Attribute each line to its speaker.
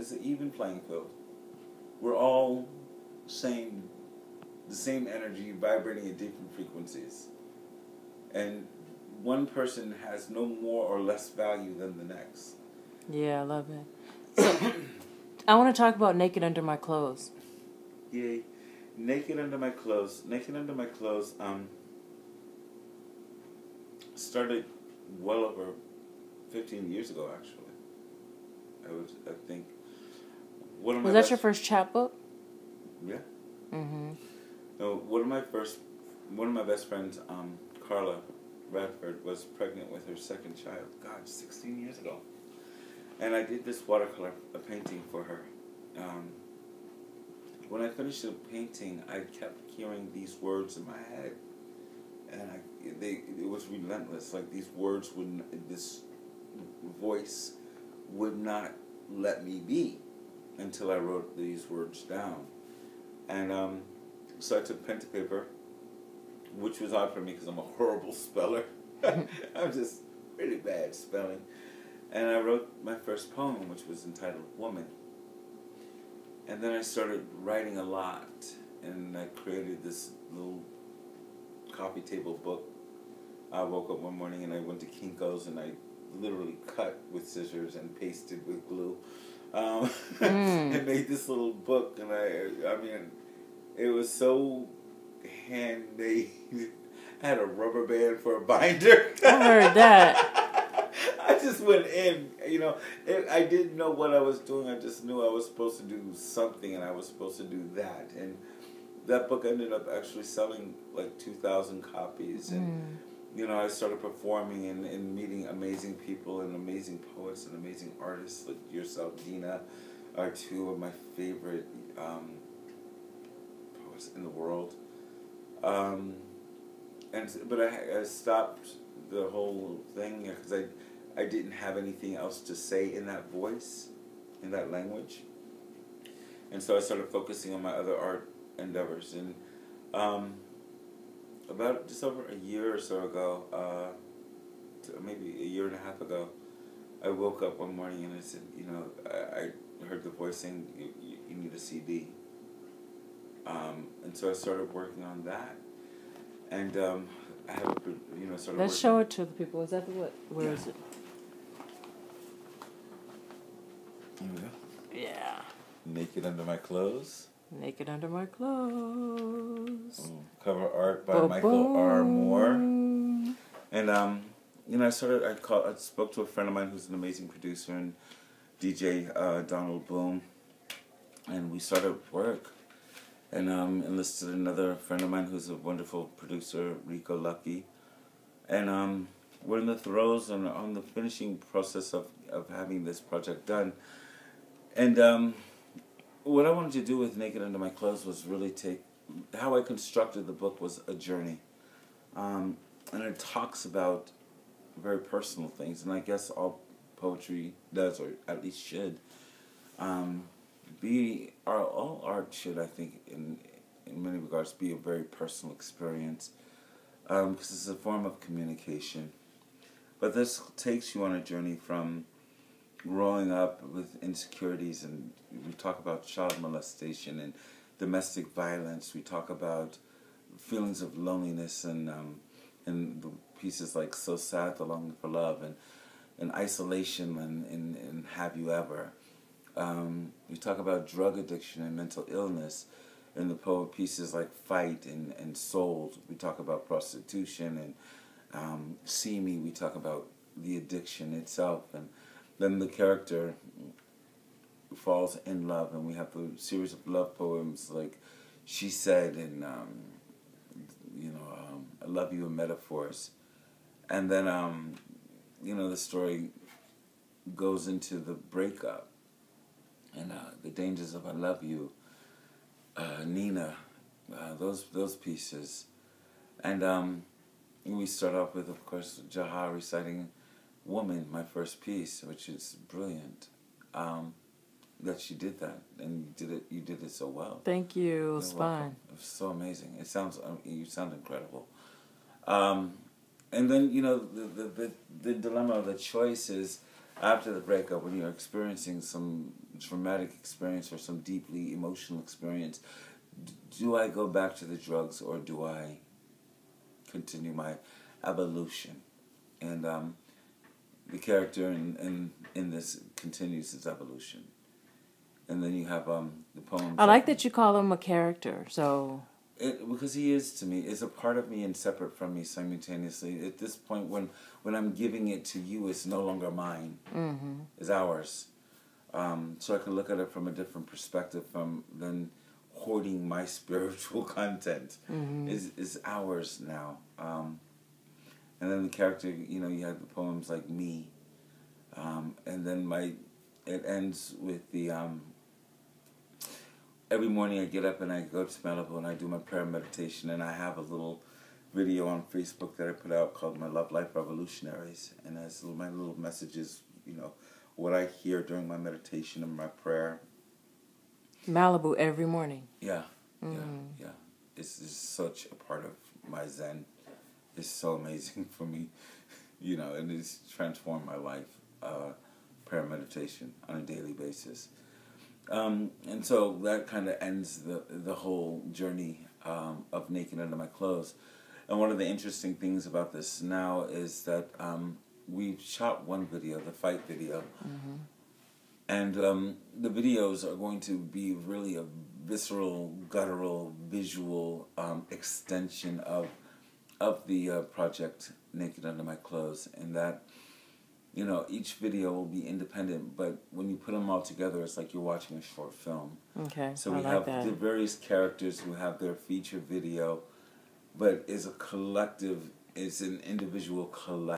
Speaker 1: it's an even playing field. We're all the same energy vibrating at different frequencies. And one person has no more or less value than the next.
Speaker 2: Yeah, I love it. So, I want to talk about Naked Under My Clothes.
Speaker 1: Yay. Naked Under My Clothes. Naked Under My Clothes started well over 15 years ago, actually. I think...
Speaker 2: Was that your first chapbook?
Speaker 1: Yeah.
Speaker 2: Mm-hmm.
Speaker 1: No, one of my best friends, Carla Radford, was pregnant with her second child. God, 16 years ago. And I did this watercolor painting for her. When I finished the painting, I kept hearing these words in my head, and it was relentless. Like this voice would not let me be until I wrote these words down. And so I took pen to paper, which was odd for me because I'm a horrible speller. I'm just really bad spelling. And I wrote my first poem, which was entitled Woman. And then I started writing a lot, and I created this little coffee table book. I woke up one morning and I went to Kinko's and I literally cut with scissors and pasted with glue. And made this little book, and I mean, it was so handmade. I had a rubber band for a binder.
Speaker 2: I heard that.
Speaker 1: I just went in, I didn't know what I was doing. I just knew I was supposed to do something, and I was supposed to do that. And that book ended up actually selling like 2,000 copies. And, I started performing and meeting amazing people and amazing poets and amazing artists like yourself, Dina, are two of my favorite poets in the world. But I stopped the whole thing because I didn't have anything else to say in that voice, in that language. And so I started focusing on my other art endeavors. And about just over a year or so ago, maybe a year and a half ago, I woke up one morning and I said, I heard the voice saying, you need a CD. And so I started working on that. And I have, started
Speaker 2: Let's show it to the people. Is that where is it?
Speaker 1: Here we go.
Speaker 2: Yeah.
Speaker 1: Naked Under My Clothes.
Speaker 2: Naked Under My Clothes.
Speaker 1: Cover art by Michael R. Moore. And I spoke to a friend of mine who's an amazing producer and DJ, Donald Boom, and we started work. And enlisted another friend of mine who's a wonderful producer, Rico Lucky. And we're in the throes and on the finishing process of having this project done. And what I wanted to do with Naked Under My Clothes was really how I constructed the book was a journey. And it talks about very personal things, and I guess all poetry does, or at least should. All art should, I think, in many regards, be a very personal experience, because it's a form of communication. But this takes you on a journey from growing up with insecurities, and we talk about child molestation and domestic violence. We talk about feelings of loneliness and the pieces like So Sad, The Longing for Love, and isolation and Have You Ever. We talk about drug addiction and mental illness in the poem pieces like Fight and Soul. We talk about prostitution and See Me. We talk about the addiction itself, and then the character falls in love, and we have a series of love poems like She Said and I Love You and Metaphors. And then the story goes into the breakup and the dangers of I Love You, Nina, those pieces. And we start off with, of course, Jaha reciting Woman, my first piece, which is brilliant. That she did that, and you did it so well.
Speaker 2: Thank you. It was fun.
Speaker 1: It was so amazing. You sound incredible. And then, the dilemma, the choice is, after the breakup, when you're experiencing some traumatic experience or some deeply emotional experience, do I go back to the drugs or do I continue my evolution? And the character in this continues his evolution. And then you have the poem.
Speaker 2: I like that you call him a character. So
Speaker 1: because he is to me, is a part of me and separate from me simultaneously. At this point, when I'm giving it to you, it's no longer mine.
Speaker 2: mm-hmm.
Speaker 1: It's ours. So I can look at it from a different perspective than hoarding my spiritual content.
Speaker 2: Mm-hmm.
Speaker 1: Is ours now. And then the character, you have the poems like Me. And then it ends with the, every morning I get up and I go to Malibu and I do my prayer meditation, and I have a little video on Facebook that I put out called My Love Life Revolutionaries, and that's my little messages, what I hear during my meditation and my prayer.
Speaker 2: Malibu every morning.
Speaker 1: Yeah,
Speaker 2: Mm-hmm.
Speaker 1: yeah. It's such a part of my Zen. It's so amazing for me, and it's transformed my life. Prayer meditation on a daily basis. And so that kind of ends the whole journey of Naked Under My Clothes. And one of the interesting things about this now is that we've shot one video, the fight video,
Speaker 2: Mm-hmm.
Speaker 1: and the videos are going to be really a visceral, guttural, visual extension of the project Naked Under My Clothes, and that each video will be independent, but when you put them all together, it's like you're watching a short film.
Speaker 2: Okay,
Speaker 1: So
Speaker 2: I
Speaker 1: we
Speaker 2: like
Speaker 1: have
Speaker 2: that.
Speaker 1: the various characters who have their feature video, but is a collective, is an individual collective.